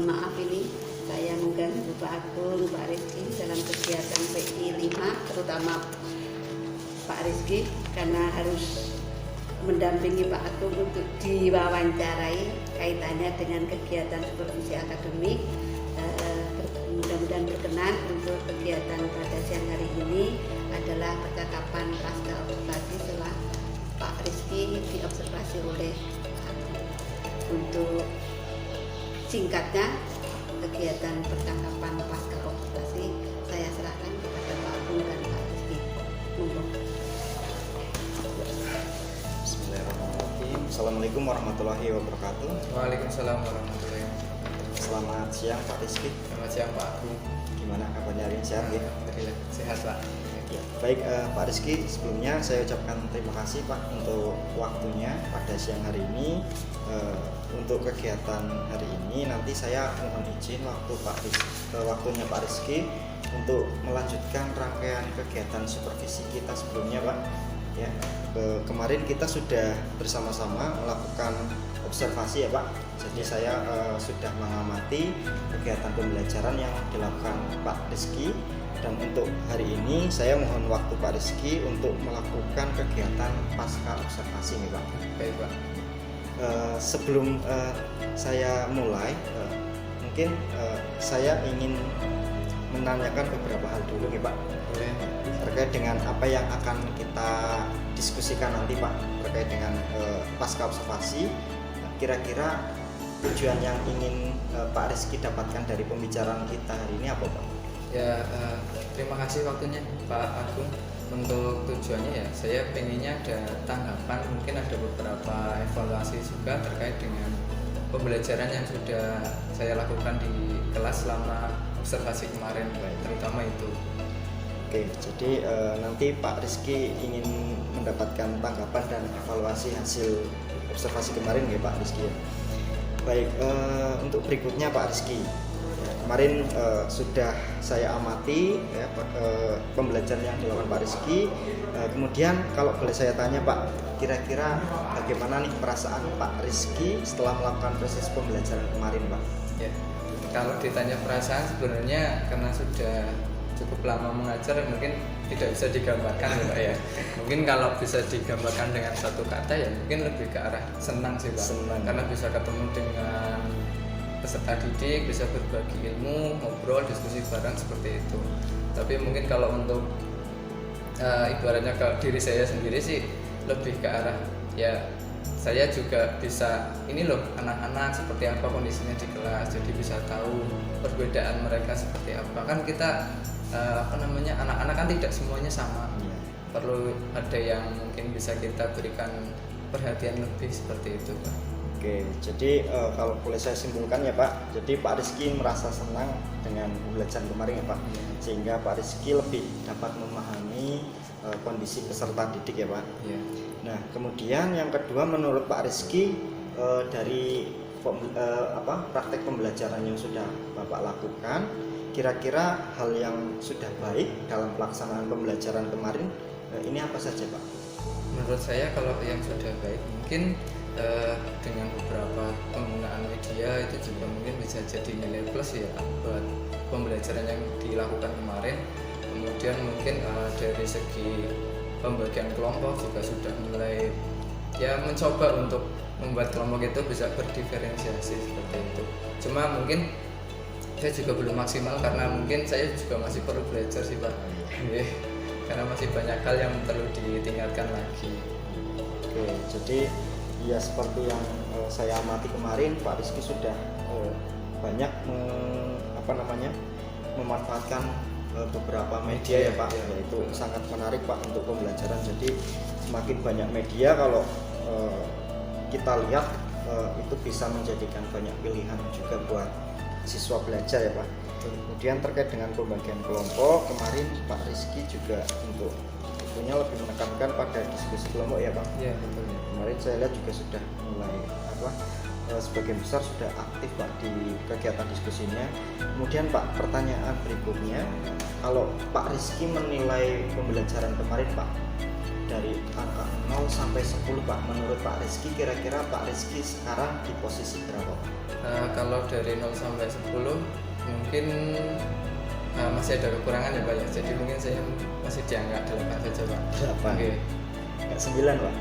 maaf ini saya mengganggu Pak Agung, Pak Rizky dalam kegiatan PI 5, terutama Pak Rizky karena harus mendampingi Pak Agung untuk diwawancarai kaitannya dengan kegiatan supervisi akademik. Mudah-mudahan berkenan untuk kegiatan pada siang hari ini adalah percakapan pasca observasi setelah Pak Rizky diobservasi oleh Pak Agung. Untuk singkatnya kegiatan percakapan pasca observasi saya serahkan kepada Pak Agung dan Pak Rizky. Monggo. Bismillahirrahmanirrahim. Assalamualaikum warahmatullahi wabarakatuh. Waalaikumsalam warahmatullahi wabarakatuh. Selamat siang Pak Rizky. Selamat siang Pak Agung. Gimana kabarnya hari ini, sehat ya? Alhamdulillah sehat Pak. Ya, baik Pak Rizky, sebelumnya saya ucapkan terima kasih Pak untuk waktunya pada siang hari ini. Untuk kegiatan hari ini nanti saya mohon izin waktunya Pak Rizky untuk melanjutkan rangkaian kegiatan supervisi kita sebelumnya Pak. Ya, kemarin kita sudah bersama-sama melakukan observasi ya Pak. Jadi saya sudah mengamati kegiatan pembelajaran yang dilakukan Pak Rizky. Dan untuk hari ini saya mohon waktu Pak Rizky untuk melakukan kegiatan pasca observasi nih Pak. Baik Pak. Sebelum saya mulai, mungkin saya ingin menanyakan beberapa hal dulu nih Pak. Boleh. Terkait dengan apa yang akan kita diskusikan nanti Pak, terkait dengan pasca observasi. Kira-kira tujuan yang ingin Pak Rizky dapatkan dari pembicaraan kita hari ini apa Pak? Ya, terima kasih waktunya Pak Agung. Untuk tujuannya ya, saya pengennya ada tanggapan, mungkin ada beberapa evaluasi juga terkait dengan pembelajaran yang sudah saya lakukan di kelas selama observasi kemarin, terutama itu. Oke, jadi nanti Pak Rizky ingin mendapatkan tanggapan dan evaluasi hasil observasi kemarin ya Pak Rizky ya. Baik, untuk berikutnya Pak Rizky. Kemarin sudah saya amati ya, pembelajaran yang dilakukan Pak Rizky. Kemudian kalau boleh saya tanya Pak, kira-kira bagaimana nih perasaan Pak Rizky setelah melakukan proses pembelajaran kemarin Pak? Ya, kalau ditanya perasaan sebenarnya karena sudah cukup lama mengajar mungkin tidak bisa digambarkan ya Pak ya. Mungkin kalau bisa digambarkan dengan satu kata ya mungkin lebih ke arah senang sih Pak. Senang. Karena bisa ketemu dengan peserta didik, bisa berbagi ilmu, ngobrol, diskusi bareng seperti itu. Tapi mungkin kalau untuk ibaratnya ke diri saya sendiri sih lebih ke arah ya saya juga bisa ini loh anak-anak seperti apa kondisinya di kelas, jadi bisa tahu perbedaan mereka seperti apa. Kan kita anak-anak kan tidak semuanya sama, perlu ada yang mungkin bisa kita berikan perhatian lebih seperti itu Pak. Oke, jadi kalau boleh saya simpulkan ya Pak, jadi Pak Rizky merasa senang dengan pembelajaran kemarin ya Pak, sehingga Pak Rizky lebih dapat memahami kondisi peserta didik ya Pak. Ya. Nah, kemudian yang kedua menurut Pak Rizky dari praktek pembelajaran yang sudah Bapak lakukan, kira-kira hal yang sudah baik dalam pelaksanaan pembelajaran kemarin ini apa saja Pak? Menurut saya kalau yang sudah baik mungkin dengan beberapa penggunaan media itu juga mungkin bisa jadi nilai plus ya buat pembelajaran yang dilakukan kemarin. Kemudian mungkin dari segi pembagian kelompok juga sudah mulai ya mencoba untuk membuat kelompok itu bisa berdiferensiasi seperti itu. Cuma mungkin saya juga belum maksimal karena mungkin saya juga masih perlu belajar sih Pak. Karena masih banyak hal yang perlu ditingkatkan lagi. Oke, jadi ya seperti yang saya amati kemarin, Pak Rizky sudah banyak memanfaatkan beberapa media ya Pak. Ya, itu sangat menarik Pak untuk pembelajaran. Jadi semakin banyak media kalau kita lihat itu bisa menjadikan banyak pilihan juga buat siswa belajar ya Pak. Kemudian terkait dengan pembagian kelompok, kemarin Pak Rizky juga untuk tentunya lebih menekankan pada diskusi kelompok ya Pak. Iya betul. Kemarin saya lihat juga sudah mulai sebagian besar sudah aktif Pak di kegiatan diskusinya. Kemudian Pak, pertanyaan berikutnya, kalau Pak Rizky menilai pembelajaran kemarin Pak, dari angka 0 sampai 10 Pak, menurut Pak Rizky kira-kira Pak Rizky sekarang di posisi berapa Pak? Kalau dari 0 sampai 10 mungkin masih ada kekurangan ya Pak ya. Jadi mungkin saya masih di angka 8 saja Pak. 8. Oke. Enggak 9 Pak?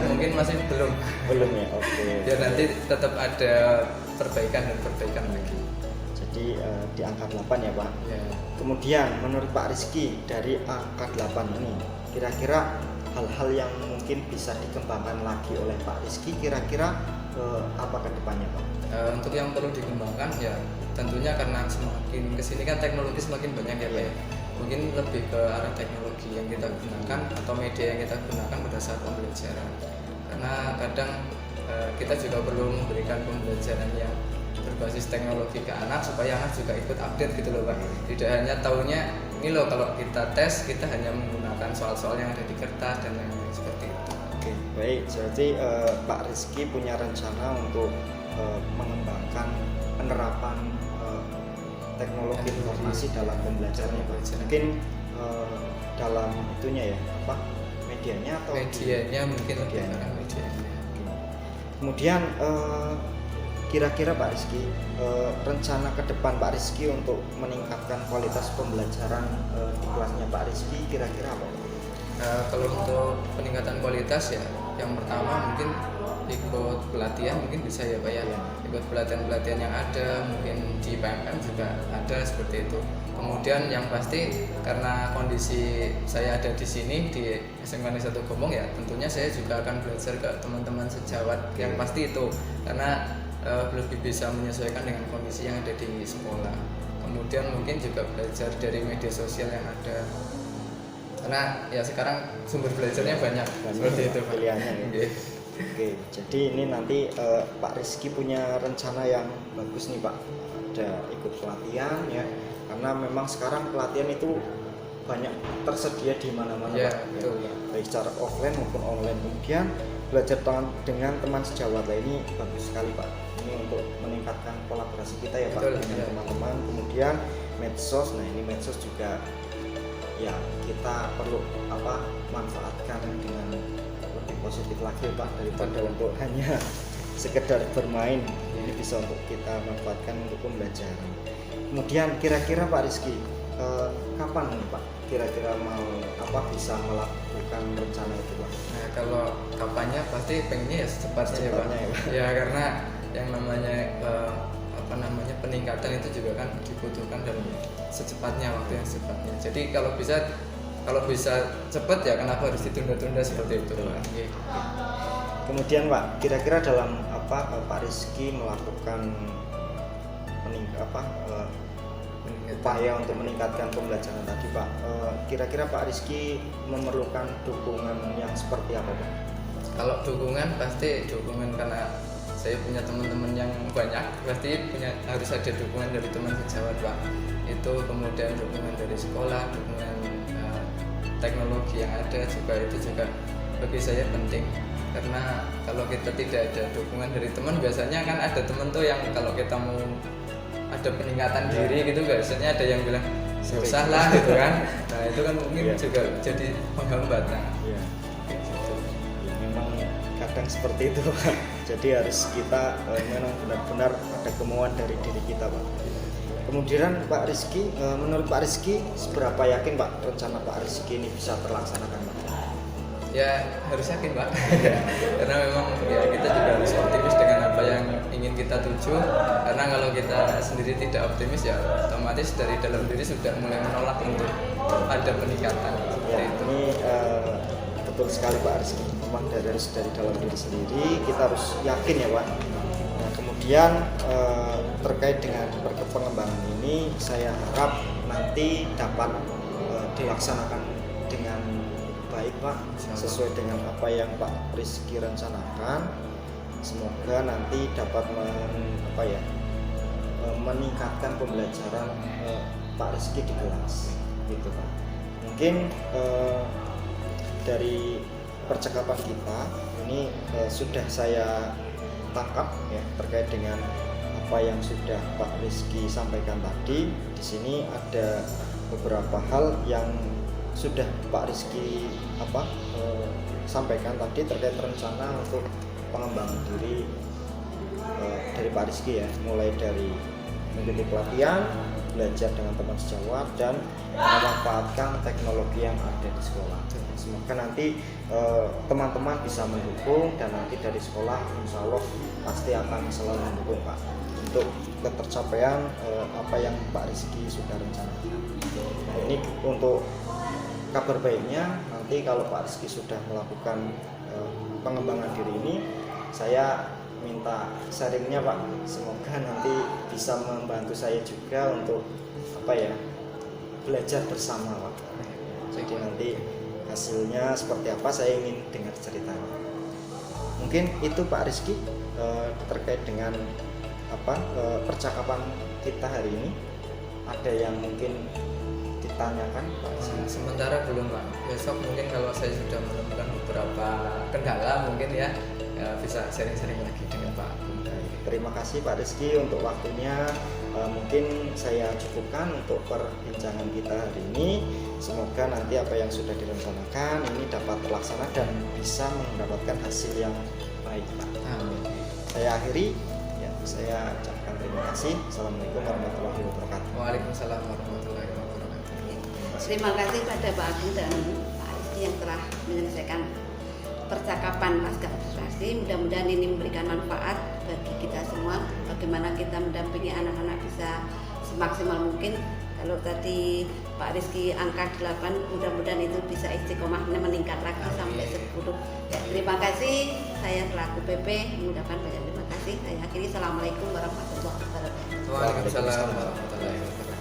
Mungkin masih belum. Belum ya, oke. Biar nanti tetap ada perbaikan dan perbaikan lagi. Jadi di angka 8 ya Pak. Ya. Kemudian menurut Pak Rizky dari angka 8 ini kira-kira hal-hal yang mungkin bisa dikembangkan lagi oleh Pak Rizky kira-kira apa ke depannya Pak? Untuk yang perlu dikembangkan ya tentunya karena semakin kesini kan teknologi semakin banyak ya Pak ya. Mungkin lebih ke arah teknologi yang kita gunakan atau media yang kita gunakan pada saat pembelajaran. Karena kadang kita juga perlu memberikan pembelajaran yang berbasis teknologi ke anak supaya anak juga ikut update gitu loh Pak. Tidak hanya tahunya ini loh kalau kita tes kita hanya menggunakan soal-soal yang ada di kertas dan lain-lain seperti itu. Oke, baik. Berarti Pak Rizky punya rencana untuk mengembangkan penerapan teknologi informasi dalam pembelajarannya Pak. Mungkin dalam itunya ya apa medianya atau medianya mungkin lebih medianya. karena medianya. Oke. Kemudian kira-kira Pak Rizky rencana ke depan Pak Rizky untuk meningkatkan kualitas pembelajaran di kelasnya Pak Rizky kira-kira apa? Kalau untuk peningkatan kualitas ya yang pertama mungkin ikut pelatihan mungkin bisa ya Pak ya. Iya. Ikut pelatihan-pelatihan yang ada mungkin di PMM juga ada seperti itu. Kemudian yang pasti karena kondisi saya ada di sini di SMK Negeri 1 Gombong ya tentunya saya juga akan belajar ke teman-teman sejawat yang pasti itu karena lebih bisa menyesuaikan dengan kondisi yang ada di sekolah. Kemudian mungkin juga belajar dari media sosial yang ada karena ya sekarang sumber belajarnya banyak seperti itu Pak. Pilihannya ya. Oke. Oke, jadi ini nanti Pak Rizky punya rencana yang bagus nih Pak. Ada ikut pelatihan ya, karena memang sekarang pelatihan itu banyak tersedia di mana-mana Ya, Pak. betul. Ya, baik secara offline maupun online. Kemudian belajar dengan teman sejawat lah ini bagus sekali Pak. Ini untuk meningkatkan kolaborasi kita ya Pak Betul, dengan ya. teman-teman. Kemudian medsos, nah ini medsos juga ya kita perlu manfaatkan dengan lebih positif lagi Pak daripada untuk hanya sekedar bermain. Ini bisa untuk kita manfaatkan untuk pembelajaran. Kemudian kira-kira Pak Rizky kapan nih Pak kira-kira mau bisa melakukan rencana itu Pak? Nah kalau kapannya pasti pengennya ya secepatnya ya Pak. Secepatnya ya, Pak. Ya karena yang namanya peningkatan itu juga kan dibutuhkan dalam secepatnya waktu yang secepatnya. Jadi kalau bisa cepat ya kenapa harus ditunda-tunda seperti itu Pak. Oke. Kemudian Pak kira-kira dalam Pak Rizky melakukan upaya untuk meningkatkan pembelajaran tadi Pak, kira-kira Pak Rizky memerlukan dukungan yang seperti apa Pak? Kalau dukungan pasti dukungan karena saya punya teman-teman yang banyak pasti harus ada dukungan dari teman sejawat Pak. Itu kemudian dukungan dari sekolah, dukungan teknologi yang ada juga itu juga bagi saya penting karena kalau kita tidak ada dukungan dari teman biasanya kan ada teman tuh yang kalau kita mau ada peningkatan diri gitu biasanya ada yang bilang susah lah gitu kan. Nah itu kan mungkin juga jadi penghambat. Nah, Ya. gitu. Ya, memang kadang seperti itu Pak. Jadi harus kita memang benar-benar ada kemauan dari diri kita Pak. Kemudian Pak Rizky, menurut Pak Rizky seberapa yakin Pak rencana Pak Rizky ini bisa terlaksanakan Pak? Ya harus yakin Pak. Karena memang ya kita juga harus optimis dengan apa yang ingin kita tuju. Karena kalau kita sendiri tidak optimis ya otomatis dari dalam diri sudah mulai menolak untuk ada peningkatan seperti Ya, itu. ini betul sekali Pak Rizky. Memang harus dari dalam diri sendiri kita harus yakin ya Pak. Nah, kemudian terkait dengan pengembangan ini saya harap nanti dapat dilaksanakan dengan baik Pak, sesuai dengan apa yang Pak Rizky rencanakan. Semoga nanti dapat meningkatkan pembelajaran Pak Rizky di kelas gitu Pak. Mungkin dari percakapan kita ini sudah saya tangkap ya terkait dengan apa yang sudah Pak Rizky sampaikan tadi. Di sini ada beberapa hal yang sudah Pak Rizky sampaikan tadi terkait rencana untuk pengembangan diri dari Pak Rizky ya, mulai dari mengikuti pelatihan, belajar dengan teman sejawat, dan memanfaatkan teknologi yang ada di sekolah. Semoga nanti teman-teman bisa mendukung, dan nanti dari sekolah insya Allah pasti akan selalu mendukung Pak untuk ketercapaian apa yang Pak Rizky sudah rencanakan. Nah, ini untuk kabar baiknya, nanti kalau Pak Rizky sudah melakukan pengembangan diri ini, saya minta sharingnya Pak, semoga nanti bisa membantu saya juga untuk belajar bersama Pak. Jadi nanti hasilnya seperti apa, saya ingin dengar ceritanya. Mungkin itu Pak Rizky terkait dengan percakapan kita hari ini. Ada yang mungkin ditanyakan Pak? Sementara belum Pak. Besok mungkin kalau saya sudah menemukan beberapa kendala mungkin ya bisa sharing-sharing lagi dengan Pak Agung. Terima kasih Pak Rizky untuk waktunya. Mungkin saya cukupkan untuk perbincangan kita hari ini. Semoga nanti apa yang sudah direncanakan ini dapat terlaksana dan bisa mendapatkan hasil yang baik Pak. Amin. Saya akhiri ya, saya ucapkan terima kasih. Assalamualaikum warahmatullahi wabarakatuh. Waalaikumsalam warahmatullahi wabarakatuh. Terima kasih pada Pak Agung dan Pak Rizky yang telah menyelesaikan percakapan pasca observasi. Mudah-mudahan ini memberikan manfaat bagi kita semua, bagaimana kita mendampingi anak-anak bisa semaksimal mungkin. Kalau tadi Pak Rizky angka 8, mudah-mudahan itu bisa istiqomah meningkat lagi sampai 10. Ya, terima kasih. Saya selaku PP mengucapkan banyak terima kasih. Saya akhiri. Assalamualaikum warahmatullahi wabarakatuh. Waalaikumsalam warahmatullahi wabarakatuh.